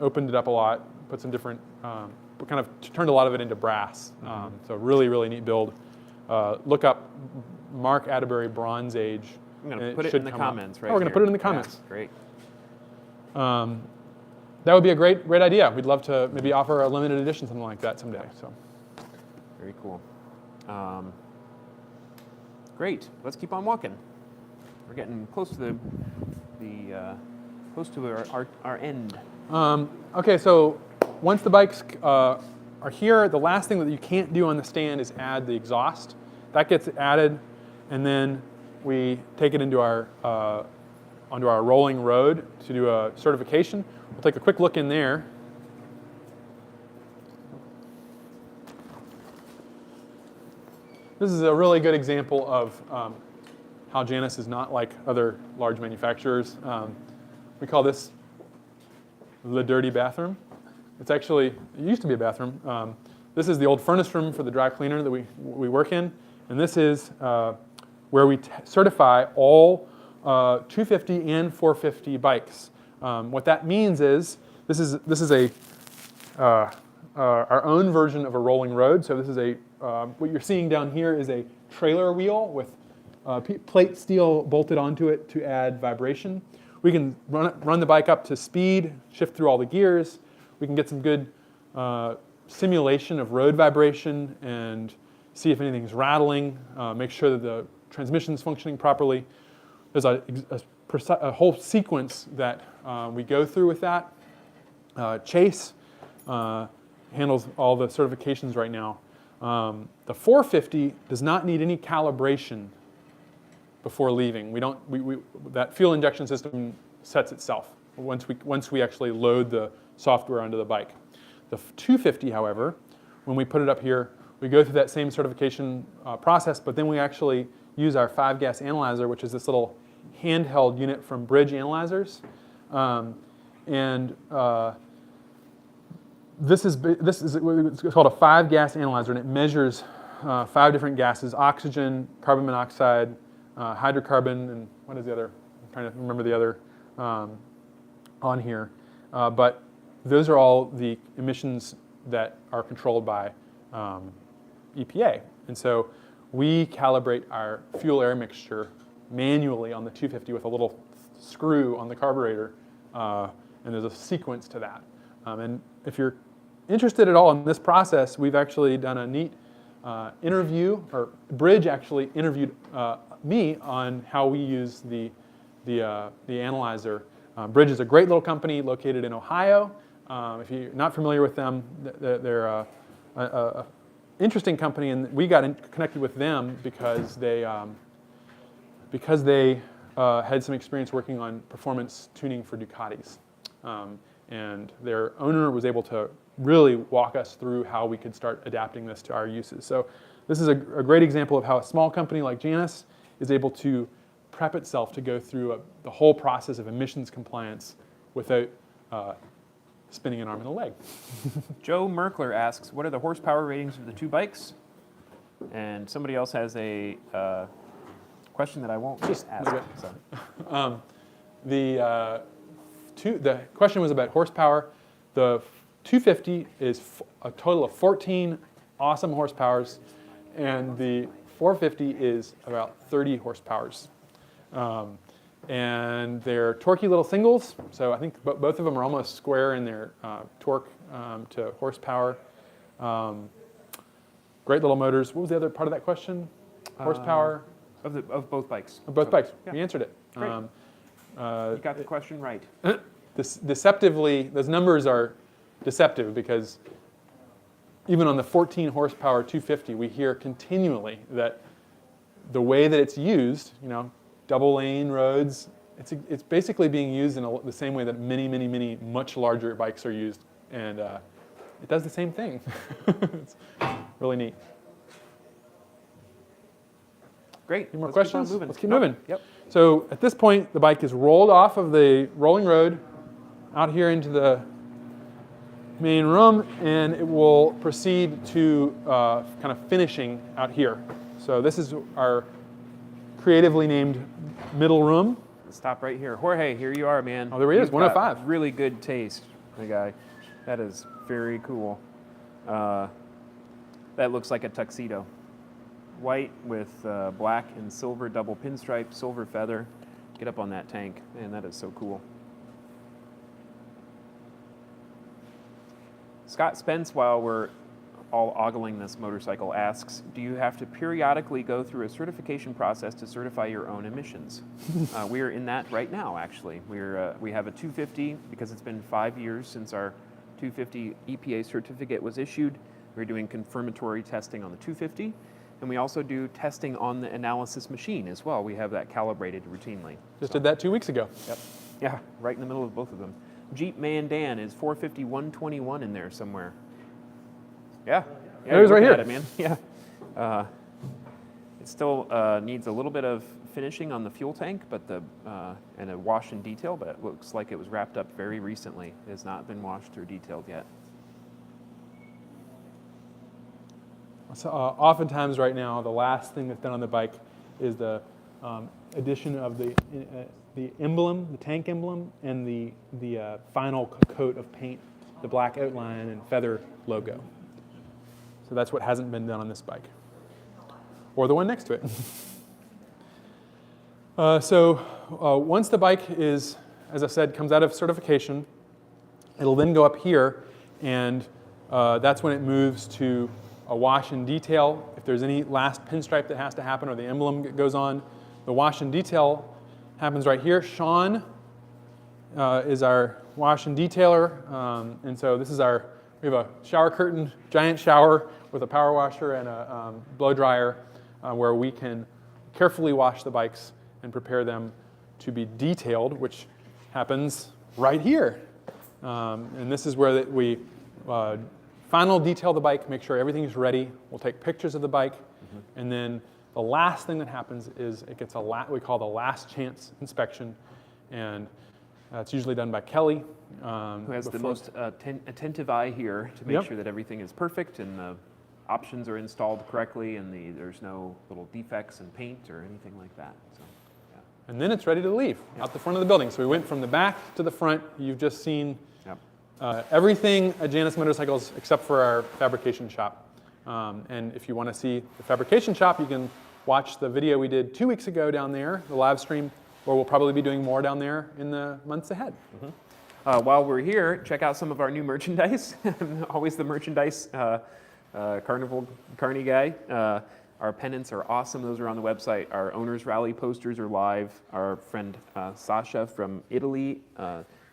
S2: opened it up a lot, put some different, kind of turned a lot of it into brass. So really, really neat build. Look up Mark Atterbury Bronze Age.
S1: I'm going to put it in the comments right
S2: we're going to put it in the comments.
S1: Yeah, great.
S2: That would be a great idea. We'd love to maybe offer a limited edition, something like that someday. So,
S1: very cool. Great. Let's keep on walking. We're getting close to our end.
S2: Okay, so once the bikes are here, the last thing that you can't do on the stand is add the exhaust. That gets added, and then we take it into onto our rolling road to do a certification. We'll take a quick look in there. This is a really good example of how Janus is not like other large manufacturers. We call this the dirty bathroom. It's actually, it used to be a bathroom. This is the old furnace room for the dry cleaner that we work in. And this is where we certify all 250 and 450 bikes. What that means is this is our own version of a rolling road. So this is what you're seeing down here is a trailer wheel with plate steel bolted onto it to add vibration. We can run the bike up to speed, shift through all the gears. We can get some good simulation of road vibration and see if anything's rattling, make sure that the transmission's functioning properly. There's a whole sequence that we go through with that. Chase handles all the certifications right now. The 450 does not need any calibration before leaving. That fuel injection system sets itself once we actually load the software onto the bike. The 250, however, when we put it up here, we go through that same certification process, but then we actually use our 5-gas analyzer, which is this little handheld unit from Bridge Analyzers. This is it's called a 5-gas analyzer, and it measures 5 different gases: oxygen, carbon monoxide, hydrocarbon, and what is the other? I'm trying to remember the other on here. But those are all the emissions that are controlled by EPA. And so we calibrate our fuel-air mixture manually on the 250 with a little screw on the carburetor, and there's a sequence to that. And if you're interested at all in this process, we've actually done a neat interview, or Bridge actually interviewed me on how we use the analyzer. Bridge is a great little company located in Ohio. If you're not familiar with them, they're a interesting company, and we got connected with them because they had some experience working on performance tuning for Ducatis. And their owner was able to really walk us through how we could start adapting this to our uses. So this is a great example of how a small company like Janus is able to prep itself to go through the whole process of emissions compliance without spinning an arm and a leg.
S1: Joe Merkler asks, what are the horsepower ratings of the 2 bikes? And somebody else has a question that I won't just ask.
S2: Okay.
S1: So.
S2: The question was about horsepower. The 250 is a total of 14 awesome horsepowers, and the 450 is about 30 horsepowers. And they're torquey little singles, so I think both of them are almost square in their torque to horsepower. Great little motors. What was the other part of that question? Horsepower?
S1: Of both bikes.
S2: Of both bikes.
S1: Yeah.
S2: We answered it.
S1: Great. You got the question right.
S2: Deceptively, those numbers are deceptive because even on the 14 horsepower 250, we hear continually that the way that it's used, double lane roads, it's basically being used in the same way that many much larger bikes are used, and it does the same thing. It's really neat.
S1: Great.
S2: Any more
S1: Let's keep on
S2: questions?
S1: moving.
S2: Let's keep moving.
S1: Yep.
S2: So at this point, the bike is rolled off of the rolling road out here into the main room, and it will proceed to kind of finishing out here. So this is our creatively named middle room.
S1: Stop right here. Jorge, here you are, man.
S2: Oh, there he is,
S1: You've got
S2: 105.
S1: Really good taste, my guy. That is very cool. That looks like a tuxedo. White with black and silver double pinstripe, silver feather. Get up on that tank. Man, that is so cool. Scott Spence, while we're all ogling this motorcycle, asks, do you have to periodically go through a certification process to certify your own emissions? We are in that right now, actually. We have a 250, because it's been 5 years since our 250 EPA certificate was issued. We're doing confirmatory testing on the 250, and we also do testing on the analysis machine as well. We have that calibrated routinely.
S2: Just did that 2 weeks ago.
S1: Yep. Yeah, right in the middle of both of them. Jeep Man Dan is 450 121 in there somewhere. Yeah.
S2: There it is right
S1: looking
S2: here.
S1: at it, man. Yeah. It still needs a little bit of finishing on the fuel tank, but and a wash and detail, but it looks like it was wrapped up very recently. It has not been washed or detailed yet.
S2: So, oftentimes right now, the last thing that's done on the bike is the addition of the emblem, the tank emblem, and the final coat of paint, the black outline and feather logo. So that's what hasn't been done on this bike, or the one next to it. Once the bike is, as I said, comes out of certification, it'll then go up here, and that's when it moves to a wash and detail. If there's any last pinstripe that has to happen or the emblem goes on, the wash and detail happens right here. Sean is our wash and detailer, and so this is we have a shower curtain, giant shower with a power washer and a blow dryer where we can carefully wash the bikes and prepare them to be detailed, which happens right here. And this is where we final detail the bike, make sure everything's ready. We'll take pictures of the bike, and then The last thing that happens is it gets we call the last chance inspection, and it's usually done by Kelly.
S1: Who has the most attentive eye here to make sure that everything is perfect and the options are installed correctly and there's no little defects in paint or anything like that. So, yeah.
S2: And then it's ready to leave out the front of the building. So we went from the back to the front. You've just seen everything at Janus Motorcycles except for our fabrication shop. And if you want to see the fabrication shop, you can watch the video we did 2 weeks ago down there, the live stream, or we'll probably be doing more down there in the months ahead.
S1: Mm-hmm. While we're here, check out some of our new merchandise. Always the merchandise Carney guy. Our pennants are awesome. Those are on the website. Our Owners Rally posters are live. Our friend Sasha from Italy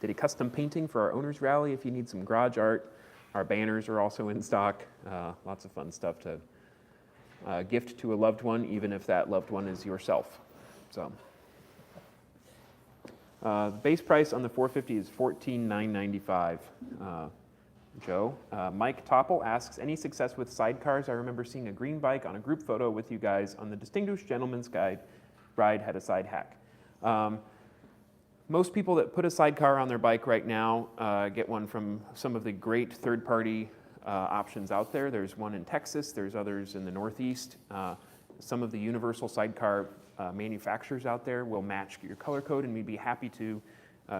S1: did a custom painting for our Owners Rally if you need some garage art. Our banners are also in stock. Lots of fun stuff to gift to a loved one, even if that loved one is yourself. So, base price on the 450 is $14,995. Joe. Mike Topple asks, any success with sidecars? I remember seeing a green bike on a group photo with you guys on the Distinguished Gentleman's Guide ride had a side hack. Most people that put a sidecar on their bike right now get one from some of the great third-party options out there. There's one in Texas. There's others in the Northeast. Some of the universal sidecar manufacturers out there will match your color code, and we'd be happy to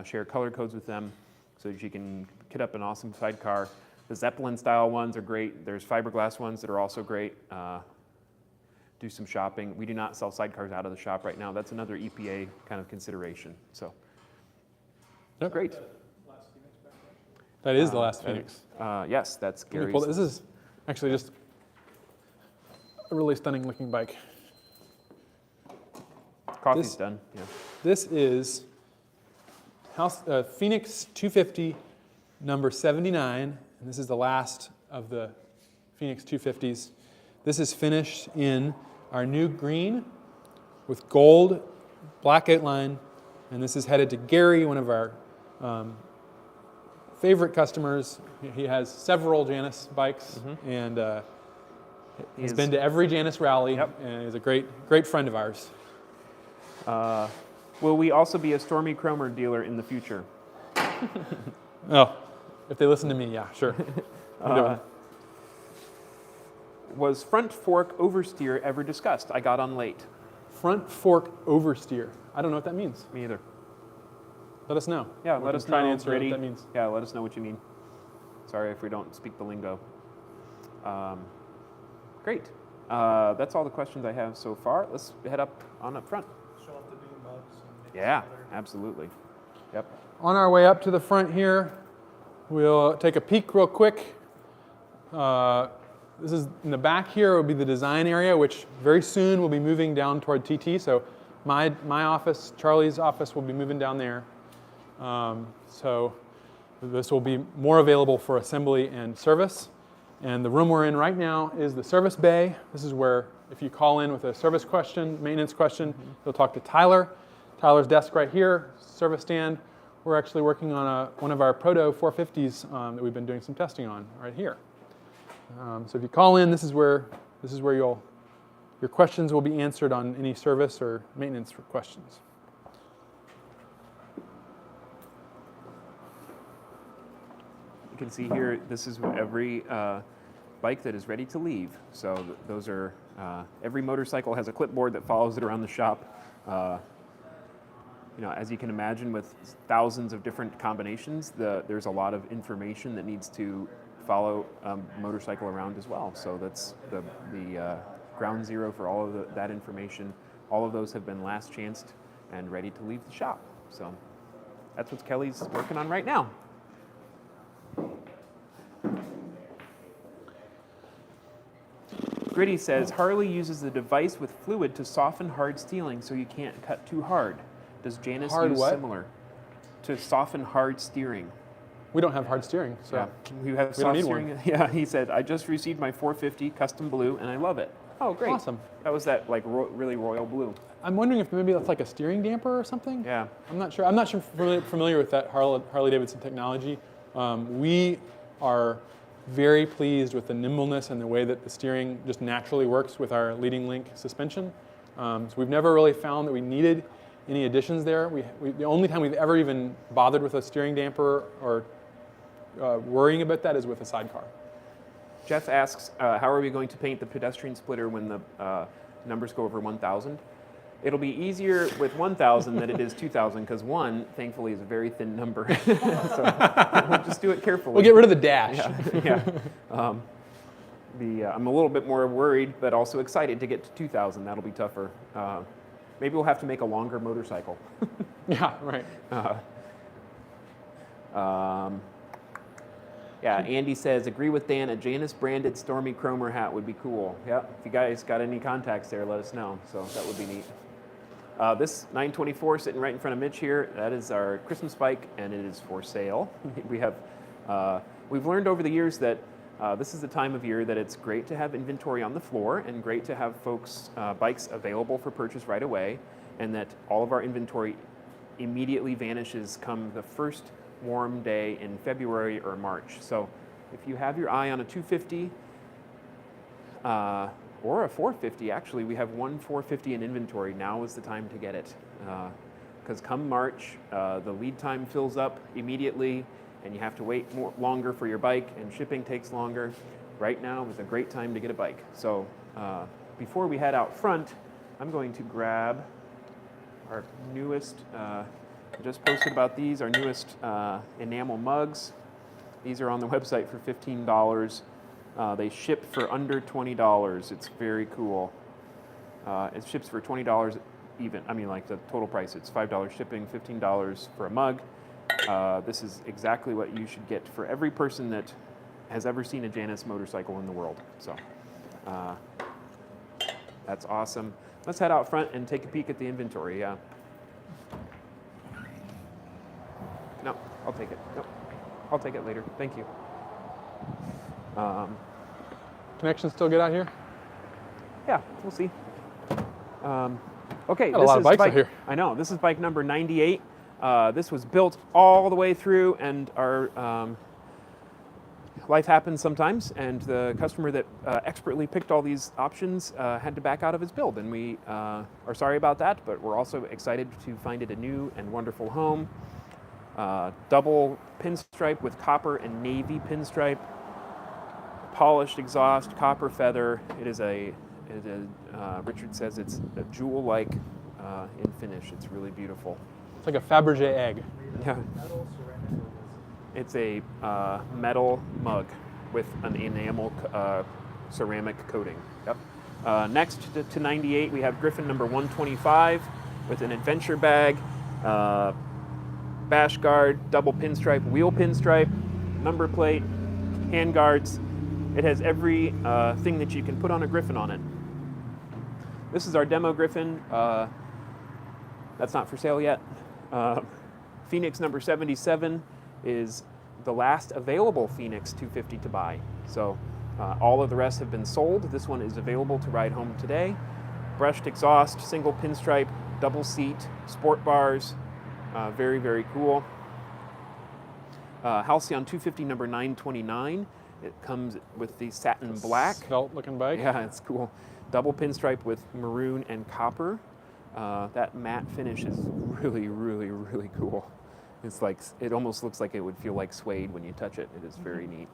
S1: share color codes with them so that you can kit up an awesome sidecar. The Zeppelin-style ones are great. There's fiberglass ones that are also great. Do some shopping. We do not sell sidecars out of the shop right now. That's another EPA kind of consideration. So, great.
S2: That is the last Phoenix.
S1: Yes, that's Gary's.
S2: This is actually just a really stunning looking bike.
S1: Coffee's done. Yeah.
S2: This is Phoenix 250 number 79, and this is the last of the Phoenix 250s. This is finished in our new green with gold black outline, and this is headed to Gary, one of our favorite customers. He has several Janus bikes, and he's been to every Janus rally, and he's a great friend of ours.
S1: Will we also be a Stormy Cromer dealer in the future?
S2: Oh, if they listen to me, yeah, sure.
S1: Was front fork oversteer ever discussed? I got on late.
S2: Front fork oversteer. I don't know what that means.
S1: Me either.
S2: Let us know.
S1: Yeah, let us know.
S2: Try and answer what that means.
S1: Yeah, let us know what you mean. Sorry if we don't speak the lingo. Great. That's all the questions I have so far. Let's head up front.
S5: Show off the bean bugs. And
S1: Yeah, absolutely. Yep.
S2: On our way up to the front here, we'll take a peek real quick. This is in the back here will be the design area, which very soon will be moving down toward TT. So my office, Charlie's office, will be moving down there. So this will be more available for assembly and service. And the room we're in right now is the service bay. This is where, if you call in with a service question, maintenance question, you'll talk to Tyler. Tyler's desk right here, service stand. We're actually working on one of our Proto 450s that we've been doing some testing on right here. So if you call in, this is where your questions will be answered on any service or maintenance questions.
S1: You can see here, this is every bike that is ready to leave. So those are, every motorcycle has a clipboard that follows it around the shop. As you can imagine, with thousands of different combinations, there's a lot of information that needs to follow a motorcycle around as well. So that's the ground zero for all of that information. All of those have been last chanced and ready to leave the shop. So that's what Kelly's working on right now. Gritty says, Harley uses the device with fluid to soften hard steering so you can't cut too hard. Does Janus
S2: Hard
S1: use
S2: what?
S1: similar? To soften hard steering.
S2: We don't have hard steering, so
S1: Yeah, we have
S2: we
S1: soft
S2: don't need
S1: steering.
S2: one.
S1: Yeah, he said, I just received my 450 custom blue and I love it. Oh, great.
S2: Awesome.
S1: That was that really royal blue.
S2: I'm wondering if maybe that's like a steering damper or something.
S1: Yeah.
S2: I'm not sure. I'm not sure familiar with that Harley Davidson technology. We are very pleased with the nimbleness and the way that the steering just naturally works with our leading link suspension. So we've never really found that we needed any additions there. The only time we've ever even bothered with a steering damper or worrying about that is with a sidecar.
S1: Jeff asks, how are we going to paint the pedestrian splitter when the numbers go over 1,000? It'll be easier with 1,000 than it is 2,000 because 1, thankfully, is a very thin number. So we'll just do it carefully.
S2: We'll get rid of the dash.
S1: Yeah. I'm a little bit more worried, but also excited to get to 2,000. That'll be tougher. Maybe we'll have to make a longer motorcycle.
S2: Yeah, right.
S1: Yeah, Andy says, agree with Dan, a Janus branded Stormy Chromer hat would be cool. Yeah, if you guys got any contacts there, let us know. So that would be neat. This 924 sitting right in front of Mitch here, that is our Christmas bike, and it is for sale. We've learned over the years that this is the time of year that it's great to have inventory on the floor and great to have folks' bikes available for purchase right away, and that all of our inventory immediately vanishes come the first warm day in February or March. So if you have your eye on a 250 or a 450, actually, we have one 450 in inventory. Now is the time to get it. Because come March, the lead time fills up immediately and you have to wait longer for your bike and shipping takes longer. Right now is a great time to get a bike. So before we head out front, I'm going to grab our newest, I just posted about these, our newest enamel mugs. These are on the website for $15. They ship for under $20. It's very cool. It ships for $20 even. I mean, like the total price, it's $5 shipping, $15 for a mug. This is exactly what you should get for every person that has ever seen a Janus motorcycle in the world. So that's awesome. Let's head out front and take a peek at the inventory. Yeah. No, I'll take it. Nope. I'll take it later. Thank you.
S2: Connection still good out here?
S1: Yeah, we'll see. Okay,
S2: Got a lot of bikes
S1: bike,
S2: out here.
S1: I know. This is bike number 98. This was built all the way through, and our life happens sometimes, and the customer that expertly picked all these options had to back out of his build, and we are sorry about that, but we're also excited to find it a new and wonderful home. Double pinstripe with copper and navy pinstripe, polished exhaust, copper feather. Richard says it's a jewel-like in finish. It's really beautiful.
S2: It's like a Fabergé egg.
S1: Yeah. It's a metal mug with an enamel ceramic coating. Yep. Next to 98, we have Griffin number 125 with an adventure bag, bash guard, double pinstripe, wheel pinstripe, number plate, hand guards. It has every thing that you can put on a Griffin on it. This is our demo Griffin. That's not for sale yet. Phoenix number 77 is the last available Phoenix 250 to buy. So all of the rest have been sold. This one is available to ride home today. Brushed exhaust, single pinstripe, double seat, sport bars. Very, very cool. Halcyon 250 number 929. It comes with the satin black.
S2: Svelte looking bike.
S1: Yeah, it's cool. Double pinstripe with maroon and copper. That matte finish is really, really, really cool. It's like, it almost looks like it would feel like suede when you touch it. It is very neat.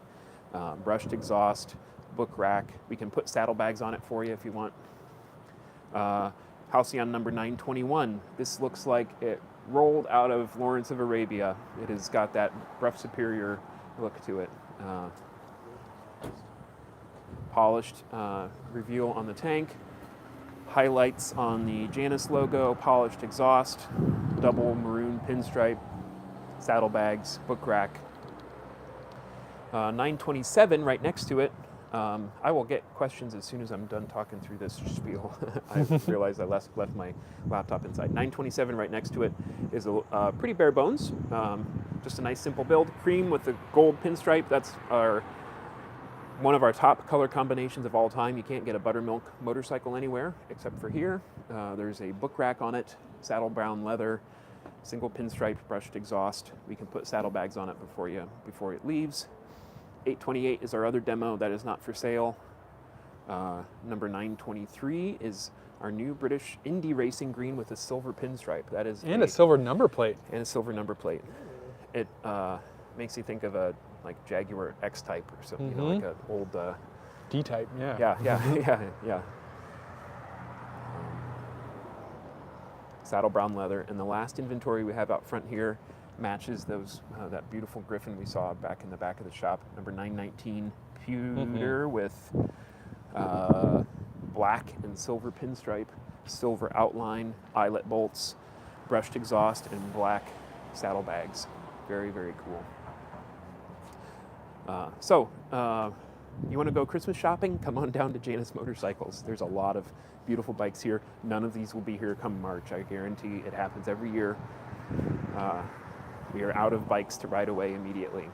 S1: Brushed exhaust, book rack. We can put saddlebags on it for you if you want. Halcyon number 921. This looks like it rolled out of Lawrence of Arabia. It has got that rough superior look to it. Polished reveal on the tank. Highlights on the Janus logo, polished exhaust, double maroon pinstripe, saddlebags, book rack. 927 right next to it. I will get questions as soon as I'm done talking through this spiel. I realized I left my laptop inside. 927 right next to it is a pretty bare bones. Just a nice simple build. Cream with the gold pinstripe. That's one of our top color combinations of all time. You can't get a buttermilk motorcycle anywhere except for here. There's a book rack on it, saddle brown leather, single pinstripe brushed exhaust. We can put saddlebags on it before it leaves. 828 is our other demo that is not for sale. Number 923 is our new British Indy Racing green with a silver pinstripe. That is
S2: And a silver number plate.
S1: and a silver number plate. It makes you think of a like Jaguar X-Type or something, you know, like an old.
S2: D-type, yeah.
S1: Yeah. Saddle brown leather, and the last inventory we have out front here matches those that beautiful Griffin we saw back in the back of the shop. Number 919 pewter with black and silver pinstripe, silver outline, eyelet bolts, brushed exhaust, and black saddlebags. Very, very cool. You want to go Christmas shopping? Come on down to Janus Motorcycles. There's a lot of beautiful bikes here. None of these will be here come March. I guarantee it happens every year. We are out of bikes to ride away immediately.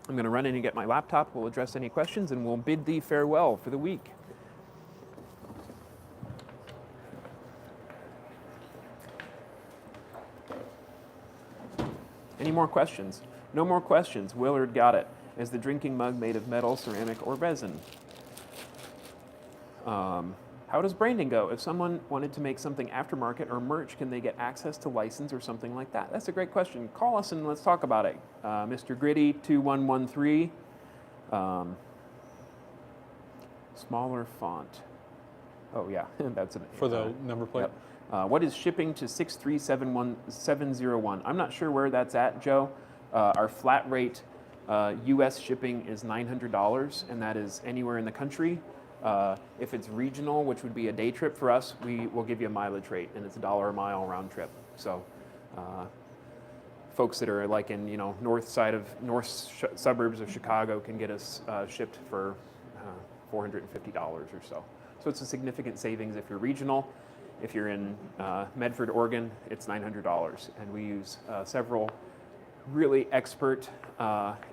S1: I'm going to run in and get my laptop. We'll address any questions and we'll bid thee farewell for the week. Any more questions? No more questions. Willard got it. Is the drinking mug made of metal, ceramic, or resin? How does branding go? If someone wanted to make something aftermarket or merch, can they get access to license or something like that? That's a great question. Call us and let's talk about it. Mr. Gritty 2113. Smaller font. Oh yeah, that's an
S2: For the number plate?
S1: Yep. What is shipping to 6371701? I'm not sure where that's at, Joe. Our flat rate U.S. shipping is $900, and that is anywhere in the country. If it's regional, which would be a day trip for us, we will give you a mileage rate, and it's $1 a mile round trip. So, folks that are like in north suburbs of Chicago can get us shipped for $450 or so. So it's a significant savings if you're regional. If you're in Medford, Oregon, it's $900, and we use several really expert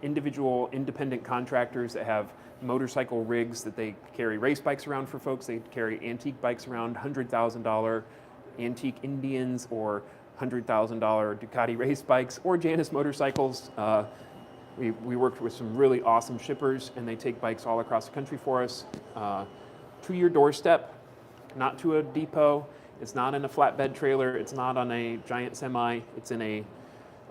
S1: individual independent contractors that have motorcycle rigs that they carry race bikes around for folks. They carry antique bikes around, $100,000 antique Indians or $100,000 Ducati race bikes or Janus motorcycles. We worked with some really awesome shippers, and they take bikes all across the country for us. To your doorstep, not to a depot. It's not in a flatbed trailer. It's not on a giant semi. It's in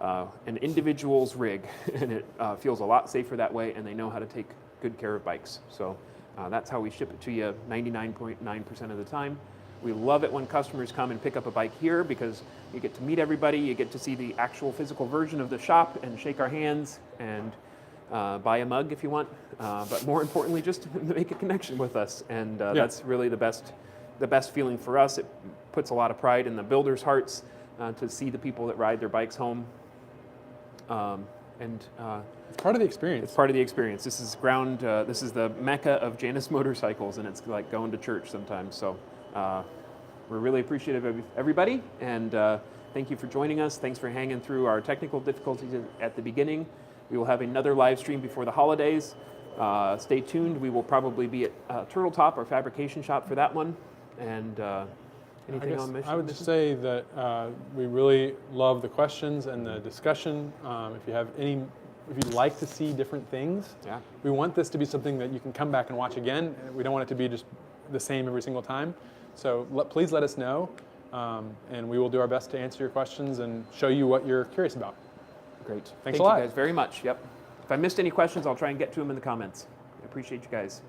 S1: an individual's rig, and it feels a lot safer that way, and they know how to take good care of bikes. So that's how we ship it to you 99.9% of the time. We love it when customers come and pick up a bike here because you get to meet everybody, you get to see the actual physical version of the shop and shake our hands and buy a mug if you want, but more importantly, just to make a connection with us. And that's really the best feeling for us. It puts a lot of pride in the builders' hearts to see the people that ride their bikes home.
S2: It's part of the experience.
S1: It's part of the experience. This is this is the mecca of Janus motorcycles, and it's like going to church sometimes. So we're really appreciative of everybody, and thank you for joining us. Thanks for hanging through our technical difficulties at the beginning. We will have another live stream before the holidays. Stay tuned. We will probably be at Turtle Top, our fabrication shop, for that one. And anything on mission?
S2: I would just say that we really love the questions and the discussion. If you'd like to see different things, we want this to be something that you can come back and watch again. We don't want it to be just the same every single time. So please let us know, and we will do our best to answer your questions and show you what you're curious about.
S1: Great.
S2: Thanks a lot.
S1: Thank you guys very much. Yep. If I missed any questions, I'll try and get to them in the comments. I appreciate you guys.